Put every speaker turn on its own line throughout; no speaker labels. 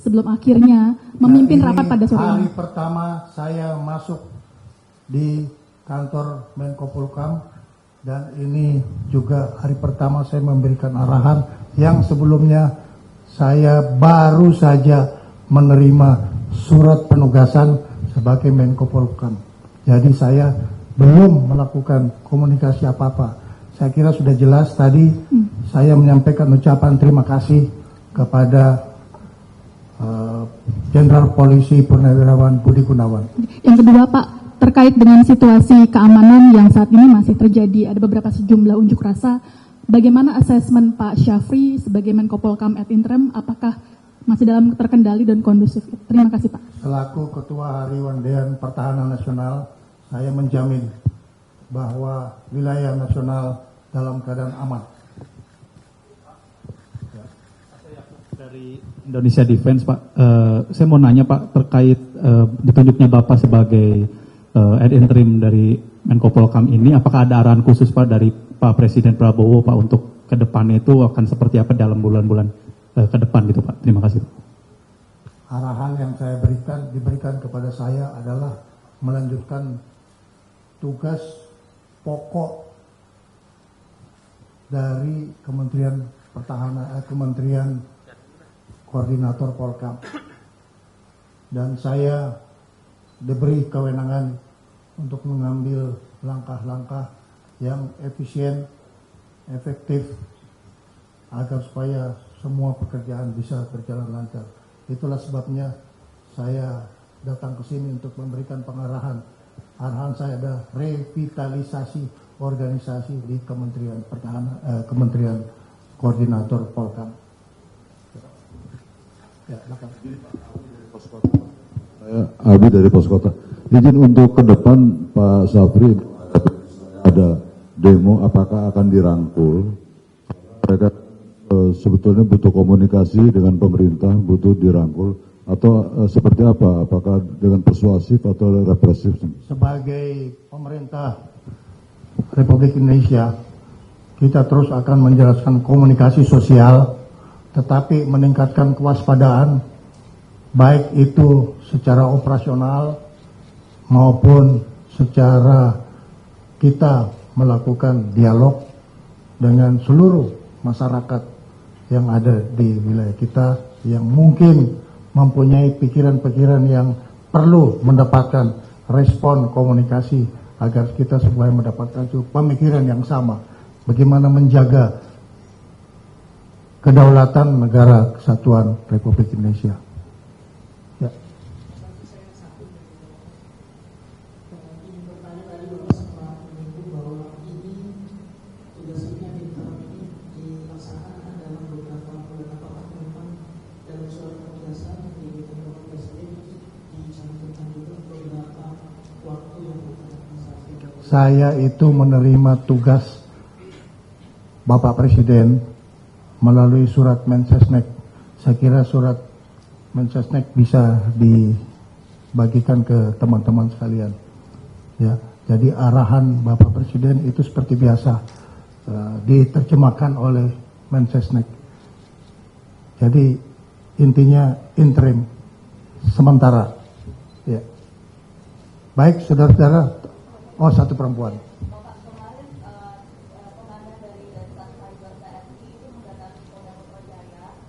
sebelum akhirnya memimpin rapat pada sore ini.
Hari pertama saya masuk di kantor Menko Polhukam, dan ini juga hari pertama saya memberikan arahan yang sebelumnya saya baru saja menerima surat penugasan sebagai Menko Polhukam. Jadi saya belum melakukan komunikasi apa-apa. Saya kira sudah jelas tadi saya menyampaikan ucapan terima kasih kepada Jenderal Polisi Purnawirawan Budi Gunawan. Yang kedua Pak, terkait dengan situasi keamanan yang saat ini masih terjadi, ada beberapa sejumlah unjuk rasa. Bagaimana asesmen Pak Syafri sebagai Menko Polhukam ad interim, apakah masih dalam terkendali dan kondusif? Terima kasih Pak. Selaku Ketua Harian Dewan Pertahanan Nasional, saya menjamin bahwa wilayah nasional dalam keadaan aman.
Dari Indonesia Defense Pak, saya mau nanya Pak terkait ditunjuknya Bapak sebagai ad interim dari Menko Polhukam ini, apakah ada arahan khusus Pak dari Pak Presiden Prabowo Pak untuk ke depannya itu akan seperti apa dalam bulan-bulan ke depan gitu Pak? Terima kasih.
Arahan yang saya diberikan kepada saya adalah melanjutkan tugas pokok dari Kementerian Pertahanan, Kementerian Koordinator Polhukam, dan saya diberi kewenangan untuk mengambil langkah-langkah yang efisien, efektif, agar supaya semua pekerjaan bisa berjalan lancar. Itulah sebabnya saya datang ke sini untuk memberikan pengarahan. Arahan saya adalah revitalisasi organisasi di Kementerian Pertahanan, Kementerian Koordinator Polhukam. Ya,
saya Abi dari Pos Kota. Izin untuk ke depan Pak Syafri, ada demo, apakah akan dirangkul? Mereka sebetulnya butuh komunikasi dengan pemerintah, butuh dirangkul, atau seperti apa? Apakah dengan persuasif atau represif?
Sebagai pemerintah Republik Indonesia, kita terus akan menjelaskan komunikasi sosial, tetapi meningkatkan kewaspadaan, baik itu secara operasional maupun secara kita melakukan dialog dengan seluruh masyarakat yang ada di wilayah kita, yang mungkin mempunyai pikiran-pikiran yang perlu mendapatkan respon komunikasi agar kita semua mendapatkan pemikiran yang sama, bagaimana menjaga kedaulatan negara kesatuan Republik Indonesia. Ya. Saya itu menerima tugas Bapak Presiden melalui surat Mensesnek. Saya kira surat Mensesnek bisa dibagikan ke teman-teman sekalian. Ya, jadi arahan Bapak Presiden itu seperti biasa diterjemahkan oleh Mensesnek. Jadi intinya interim, sementara. Ya. Baik, saudara-saudara. Oh, satu perempuan.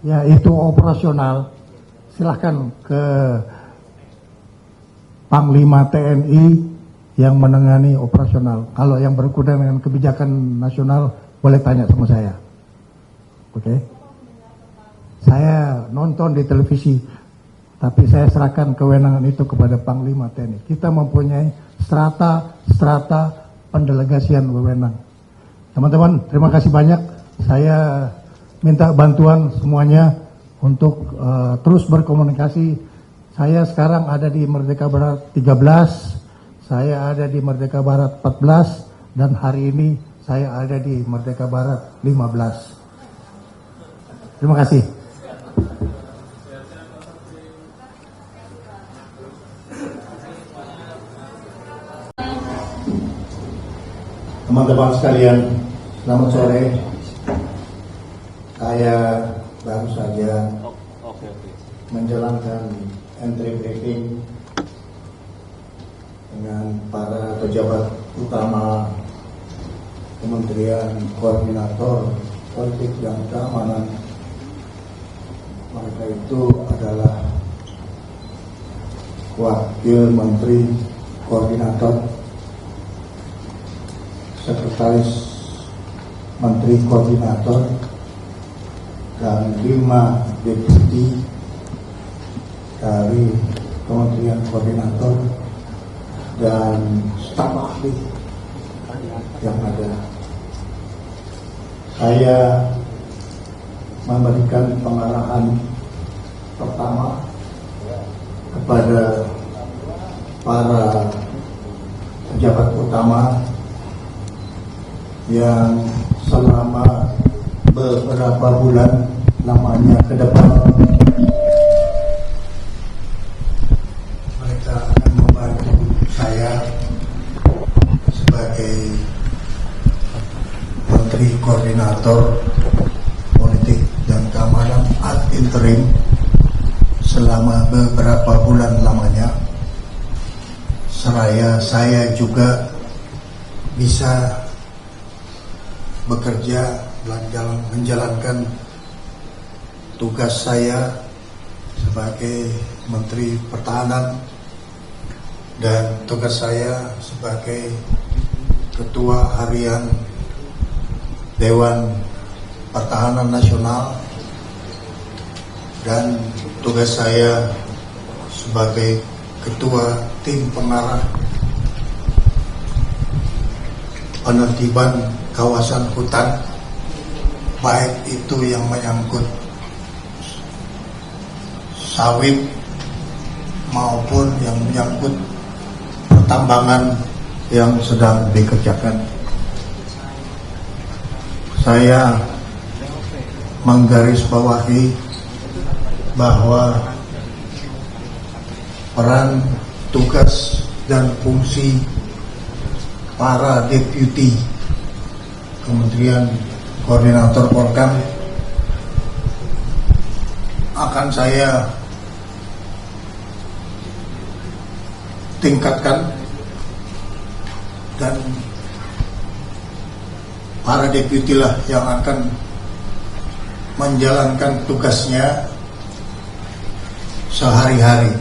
Ya, itu operasional. Silahkan ke Panglima TNI yang menangani operasional. Kalau yang berkaitan dengan kebijakan nasional, boleh tanya sama saya. Oke? Saya nonton di televisi, tapi saya serahkan kewenangan itu kepada Panglima TNI. Kita mempunyai strata pendelegasian wewenang. Teman-teman, terima kasih banyak. Saya minta bantuan semuanya untuk terus berkomunikasi. Saya sekarang ada di Merdeka Barat 13, saya ada di Merdeka Barat 14, dan hari ini saya ada di Merdeka Barat 15. Terima kasih. Teman-teman sekalian, selamat sore. Saya baru saja menjalankan entry briefing dengan para pejabat utama Kementerian Koordinator Politik dan Keamanan. Mereka itu adalah Wakil Menteri Koordinator, Sekretaris Menteri Koordinator, dan 5 deputi dari Kementerian Koordinator dan staf ahli yang ada. Saya memberikan pengarahan pertama kepada para pejabat utama yang selama beberapa bulan lamanya ke depan mereka akan membantu saya sebagai Menteri Koordinator Politik dan Keamanan ad interim selama beberapa bulan lamanya, seraya saya juga bisa bekerja menjalankan tugas saya sebagai Menteri Pertahanan dan tugas saya sebagai Ketua Harian Dewan Pertahanan Nasional dan tugas saya sebagai Ketua Tim Pengarah Penertiban Kawasan Hutan, baik itu yang menyangkut sawit maupun yang menyangkut pertambangan yang sedang dikerjakan. Saya menggarisbawahi bahwa peran, tugas, dan fungsi para deputi Kementerian Koordinator Polkam akan saya tingkatkan, dan para deputi lah yang akan menjalankan tugasnya sehari-hari,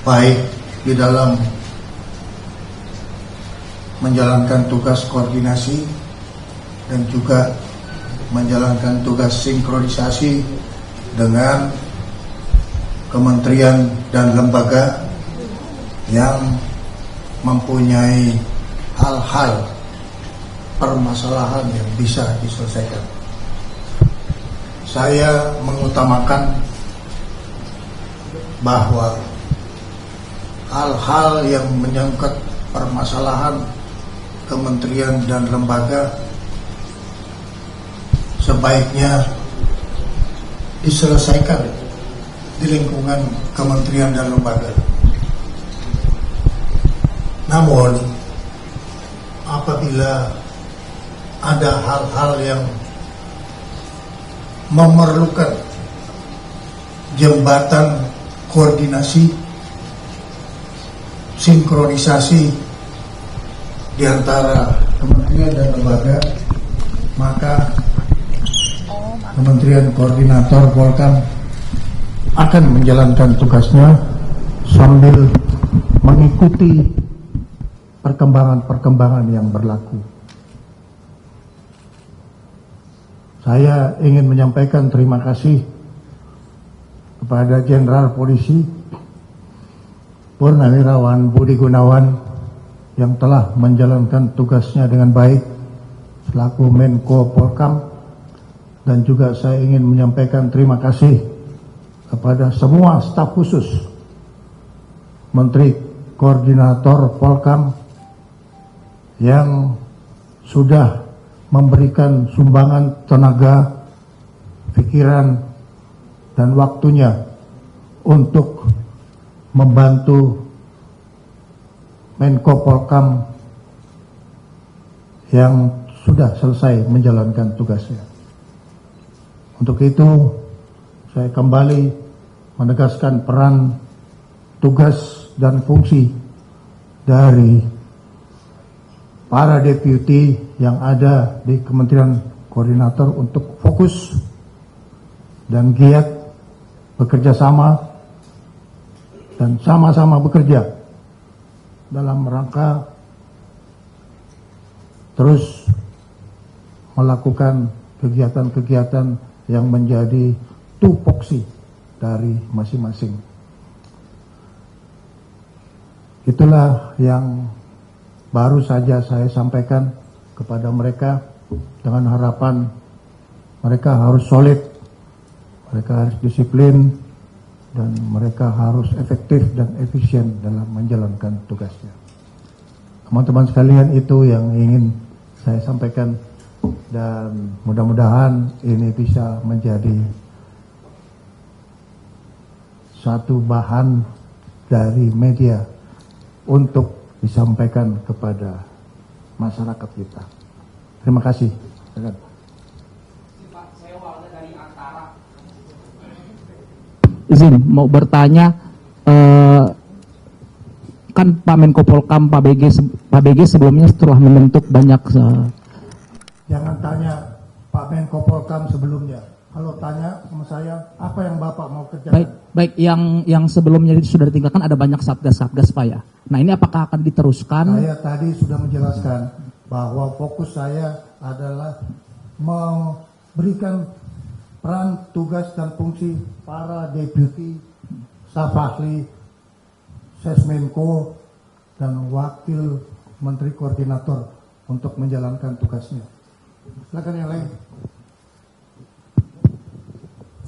baik di dalam menjalankan tugas koordinasi dan juga menjalankan tugas sinkronisasi dengan kementerian dan lembaga yang mempunyai hal-hal permasalahan yang bisa diselesaikan. Saya mengutamakan bahwa hal-hal yang menyangkut permasalahan kementerian dan lembaga sebaiknya diselesaikan di lingkungan kementerian dan lembaga. Namun apabila ada hal-hal yang memerlukan jembatan koordinasi, sinkronisasi di antara kementerian dan lembaga, maka Kementerian Koordinator Polkam akan menjalankan tugasnya sambil mengikuti perkembangan-perkembangan yang berlaku. Saya ingin menyampaikan terima kasih kepada Jenderal Polisi Purnawirawan Budi Gunawan yang telah menjalankan tugasnya dengan baik selaku Menko Polkam, dan juga saya ingin menyampaikan terima kasih kepada semua staf khusus Menteri Koordinator Polkam yang sudah memberikan sumbangan tenaga, pikiran, dan waktunya untuk membantu Menko Polkam yang sudah selesai menjalankan tugasnya. Untuk itu, saya kembali menegaskan peran, tugas, dan fungsi dari para deputi yang ada di Kementerian Koordinator untuk fokus dan giat bekerja sama dan sama-sama bekerja dalam rangka terus melakukan kegiatan-kegiatan yang menjadi tupoksi dari masing-masing. Itulah yang baru saja saya sampaikan kepada mereka dengan harapan mereka harus solid, mereka harus disiplin, dan mereka harus efektif dan efisien dalam menjalankan tugasnya. Teman-teman sekalian, itu yang ingin saya sampaikan, dan mudah-mudahan ini bisa menjadi satu bahan dari media untuk disampaikan kepada masyarakat kita. Terima kasih.
Izin mau bertanya, kan Pak Menko Polkam Pak BG sebelumnya telah membentuk banyak
Jangan tanya Pak Menko Polkam sebelumnya. Kalau tanya sama saya, apa yang Bapak mau kerjakan?
baik yang sebelumnya itu sudah ditinggalkan, ada banyak satgas Pak ya. Nah, ini apakah akan diteruskan?
Saya tadi sudah menjelaskan bahwa fokus saya adalah memberikan peran, tugas, dan fungsi para deputi, staf ahli, Sesmenko, dan wakil menteri koordinator untuk menjalankan tugasnya. Silakan yang lain.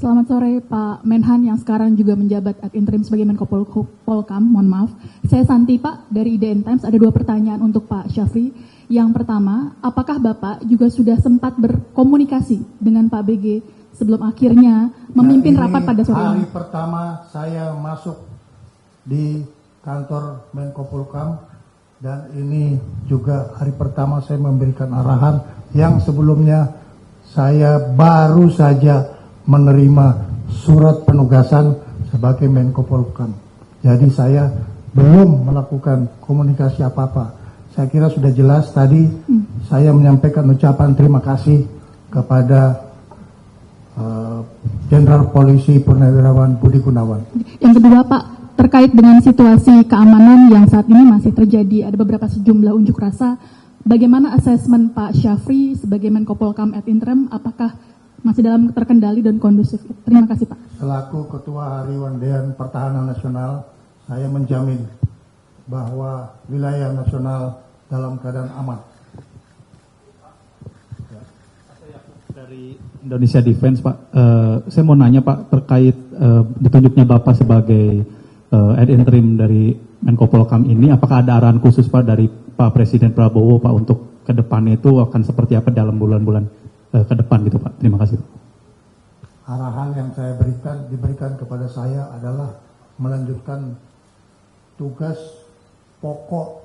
Selamat sore Pak Menhan yang sekarang juga menjabat ad interim sebagai Menko Polkam. Mohon maaf. Saya Santi Pak dari IDN Times. Ada 2 pertanyaan untuk Pak Syafri. Yang pertama, apakah Bapak juga sudah sempat berkomunikasi dengan Pak BG sebelum akhirnya memimpin rapat pada sore ini?
Hari pertama saya masuk di kantor Menko Polkam, dan ini juga hari pertama saya memberikan arahan yang sebelumnya saya baru saja menerima surat penugasan sebagai Menko Polkam. Jadi saya belum melakukan komunikasi apa-apa. Saya kira sudah jelas tadi saya menyampaikan ucapan terima kasih kepada Jenderal Polisi Purnawirawan Budi Gunawan.
Yang kedua Pak, terkait dengan situasi keamanan yang saat ini masih terjadi, ada beberapa sejumlah unjuk rasa. Bagaimana asesmen Pak Syafri sebagai Menko Polkam ad interim, apakah masih dalam terkendali dan kondusif? Terima kasih Pak.
Selaku Ketua Harian Dewan Pertahanan Nasional, saya menjamin bahwa wilayah nasional dalam keadaan aman.
Dari Indonesia Defense Pak, saya mau nanya Pak terkait ditunjuknya Bapak sebagai ad interim dari Menko Polkam ini, apakah ada arahan khusus Pak dari Pak Presiden Prabowo Pak untuk ke depannya itu akan seperti apa dalam bulan-bulan ke depan gitu Pak? Terima kasih.
Arahan yang saya diberikan kepada saya adalah melanjutkan tugas pokok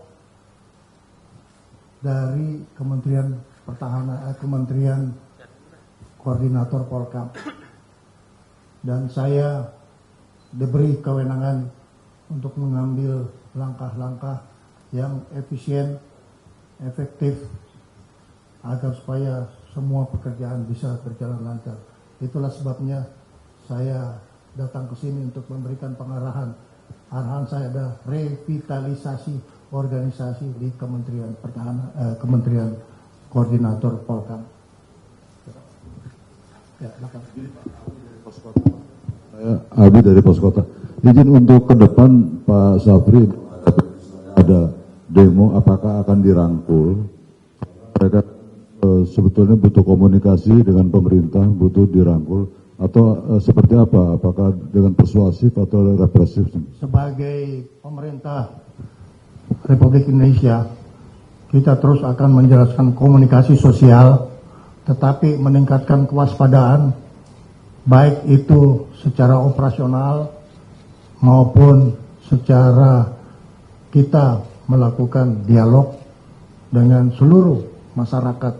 dari Kementerian Pertahanan, Kementerian Koordinator Polkam, dan saya diberi kewenangan untuk mengambil langkah-langkah yang efisien, efektif, agar supaya semua pekerjaan bisa berjalan lancar. Itulah sebabnya saya datang ke sini untuk memberikan pengarahan. Arahan saya adalah revitalisasi organisasi di Kementerian Pertahanan, Kementerian Koordinator Polkam. Ya,
Saya Abi dari Pos Kota. Izin untuk ke depan Pak Syafri, ada demo, apakah akan dirangkul? Mereka sebetulnya butuh komunikasi dengan pemerintah, butuh dirangkul, atau seperti apa? Apakah dengan persuasif atau represif?
Sebagai pemerintah Republik Indonesia, kita terus akan menjelaskan komunikasi sosial, tetapi meningkatkan kewaspadaan, baik itu secara operasional maupun secara kita melakukan dialog dengan seluruh masyarakat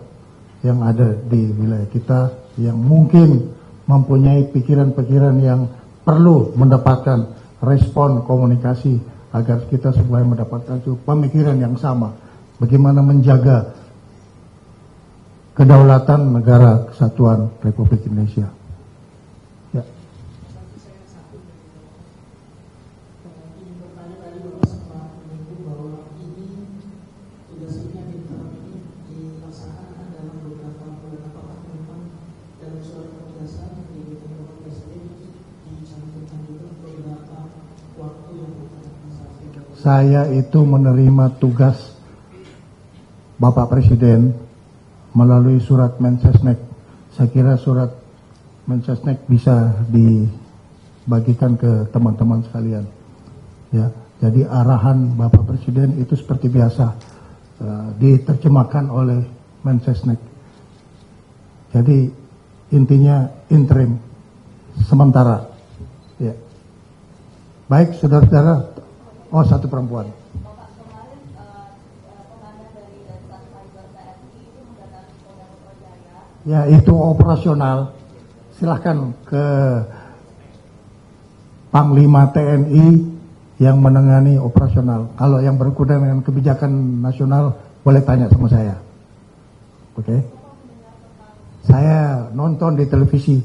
yang ada di wilayah kita yang mungkin mempunyai pikiran-pikiran yang perlu mendapatkan respon komunikasi agar kita semua mendapatkan pemikiran yang sama. Bagaimana menjaga kedaulatan negara kesatuan Republik Indonesia. Ya. Saya itu menerima tugas Bapak Presiden melalui surat Mensesnek. Saya kira surat Mensesnek bisa dibagikan ke teman-teman sekalian. Ya, jadi arahan Bapak Presiden itu seperti biasa diterjemahkan oleh Mensesnek. Jadi intinya interim, sementara. Ya. Baik, saudara-saudara. Oh, satu perempuan. Ya, itu operasional. Silahkan ke Panglima TNI yang menangani operasional. Kalau yang berkaitan dengan kebijakan nasional, boleh tanya sama saya. Oke? Saya nonton di televisi,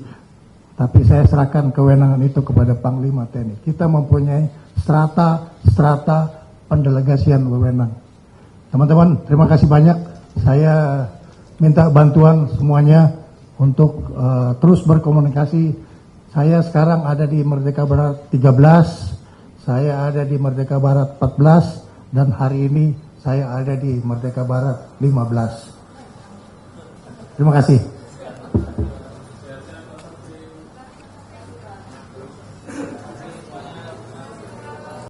tapi saya serahkan kewenangan itu kepada Panglima TNI. Kita mempunyai strata pendelegasian wewenang. Teman-teman, terima kasih banyak. Saya minta bantuan semuanya untuk terus berkomunikasi. Saya sekarang ada di Merdeka Barat 13, saya ada di Merdeka Barat 14, dan hari ini saya ada di Merdeka Barat 15. Terima kasih.